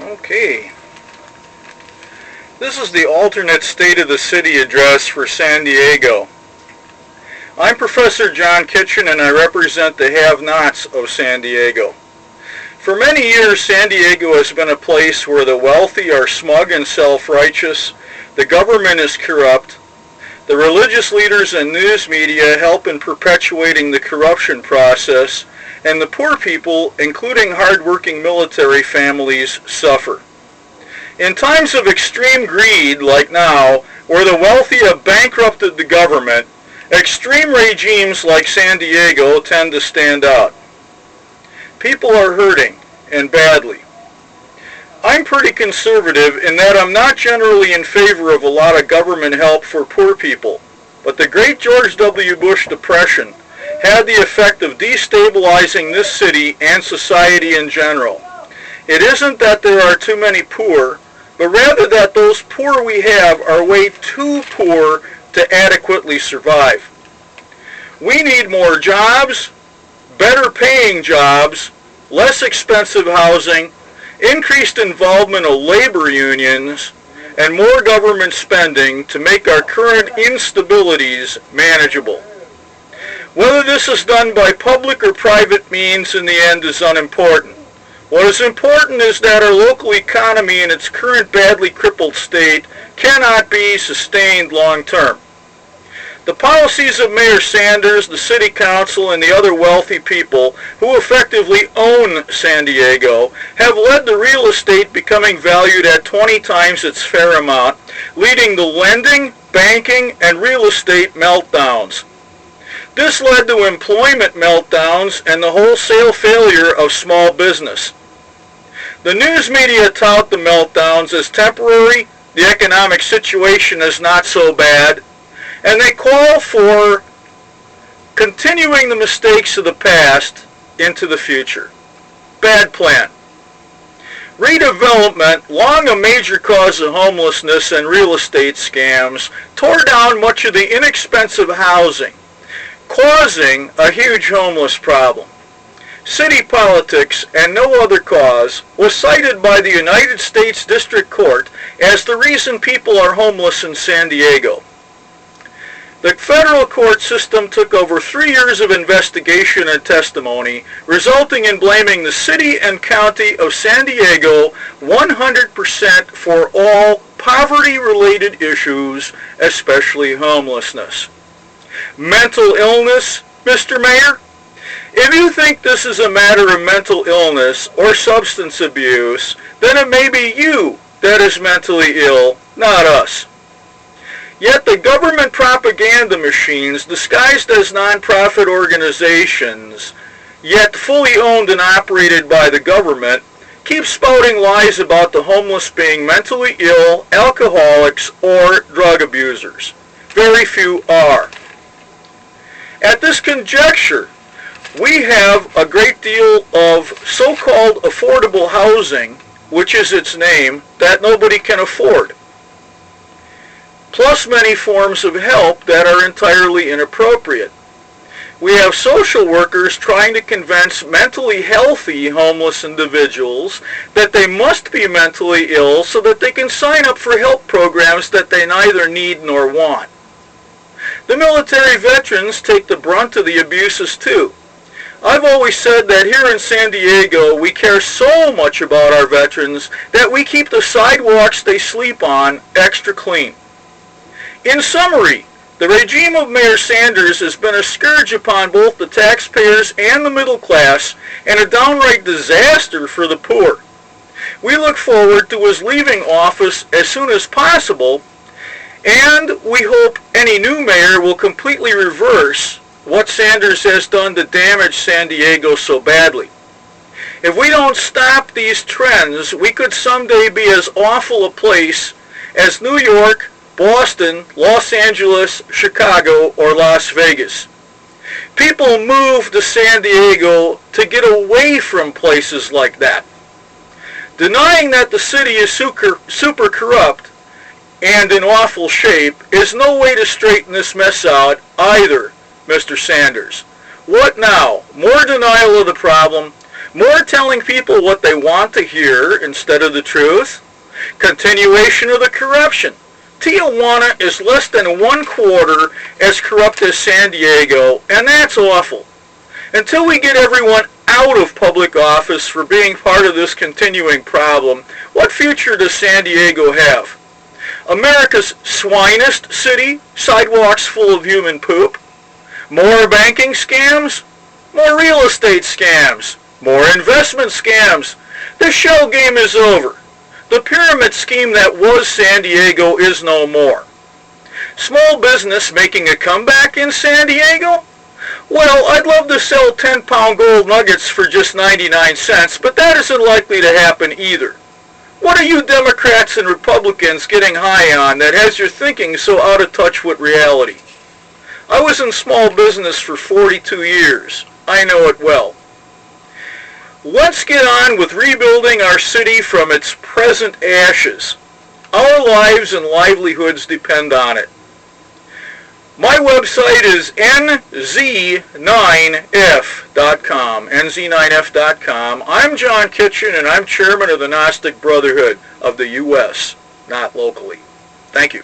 Okay. This is the alternate State of the City address for San Diego. I'm Professor John Kitchin and I represent the have-nots of San Diego. For many years, San Diego has been a place where the wealthy are smug and self-righteous, the government is corrupt, the religious leaders and news media help in perpetuating the corruption process, and the poor people, including hard-working military families, suffer. In times of extreme greed, like now, where the wealthy have bankrupted the government, extreme regimes like San Diego tend to stand out. People are hurting, and badly. I'm pretty conservative in that I'm not generally in favor of a lot of government help for poor people, but the great George W. Bush Depression had the effect of destabilizing this city and society in general. It isn't that there are too many poor, but rather that those poor we have are way too poor to adequately survive. We need more jobs, better paying jobs, less expensive housing, increased involvement of labor unions, and more government spending to make our current instabilities manageable. Whether this is done by public or private means in the end is unimportant. What is important is that our local economy in its current badly crippled state cannot be sustained long term. The policies of Mayor Sanders, the City Council, and the other wealthy people who effectively own San Diego have led to real estate becoming valued at 20 times its fair amount, leading to lending, banking, and real estate meltdowns. This led to employment meltdowns and the wholesale failure of small business. The news media tout the meltdowns as temporary, the economic situation is not so bad, and they call for continuing the mistakes of the past into the future. Bad plan. Redevelopment, long a major cause of homelessness and real estate scams, tore down much of the inexpensive housing, causing a huge homeless problem. City politics and no other cause was cited by the United States District Court as the reason people are homeless in San Diego. The federal court system took over 3 years of investigation and testimony, resulting in blaming the city and county of San Diego 100% for all poverty-related issues, especially homelessness. Mental illness, Mr. Mayor? If you think this is a matter of mental illness or substance abuse, then it may be you that is mentally ill, not us. Yet the government propaganda machines, disguised as nonprofit organizations, yet fully owned and operated by the government, keep spouting lies about the homeless being mentally ill, alcoholics, or drug abusers. Very few are. At this conjecture, we have a great deal of so-called affordable housing, which is its name, that nobody can afford, plus many forms of help that are entirely inappropriate. We have social workers trying to convince mentally healthy homeless individuals that they must be mentally ill so that they can sign up for help programs that they neither need nor want. The military veterans take the brunt of the abuses too. I've always said that here in San Diego we care so much about our veterans that we keep the sidewalks they sleep on extra clean. In summary, the regime of Mayor Sanders has been a scourge upon both the taxpayers and the middle class and a downright disaster for the poor. We look forward to his leaving office as soon as possible, and we hope any new mayor will completely reverse what Sanders has done to damage San Diego so badly. If we don't stop these trends, we could someday be as awful a place as New York, Boston, Los Angeles, Chicago, or Las Vegas. People move to San Diego to get away from places like that. Denying that the city is super corrupt and in awful shape is no way to straighten this mess out either, Mr. Sanders. What now? More denial of the problem? More telling people what they want to hear instead of the truth. Continuation of the corruption. Tijuana is less than 1/4 as corrupt as San Diego, and that's awful. Until we get everyone out of public office for being part of this continuing problem, what future does San Diego have? America's swinest city, sidewalks full of human poop. More banking scams, more real estate scams, more investment scams. The shell game is over. The pyramid scheme that was San Diego is no more. Small business making a comeback in San Diego? Well, I'd love to sell 10-pound gold nuggets for just 99 cents, but that isn't likely to happen either. What are you Democrats and Republicans getting high on that has your thinking so out of touch with reality? I was in small business for 42 years. I know it well. Let's get on with rebuilding our city from its present ashes. Our lives and livelihoods depend on it. My website is nz9f.com, nz9f.com. I'm John Kitchin, and I'm chairman of the Gnostic Brotherhood of the U.S., not locally. Thank you.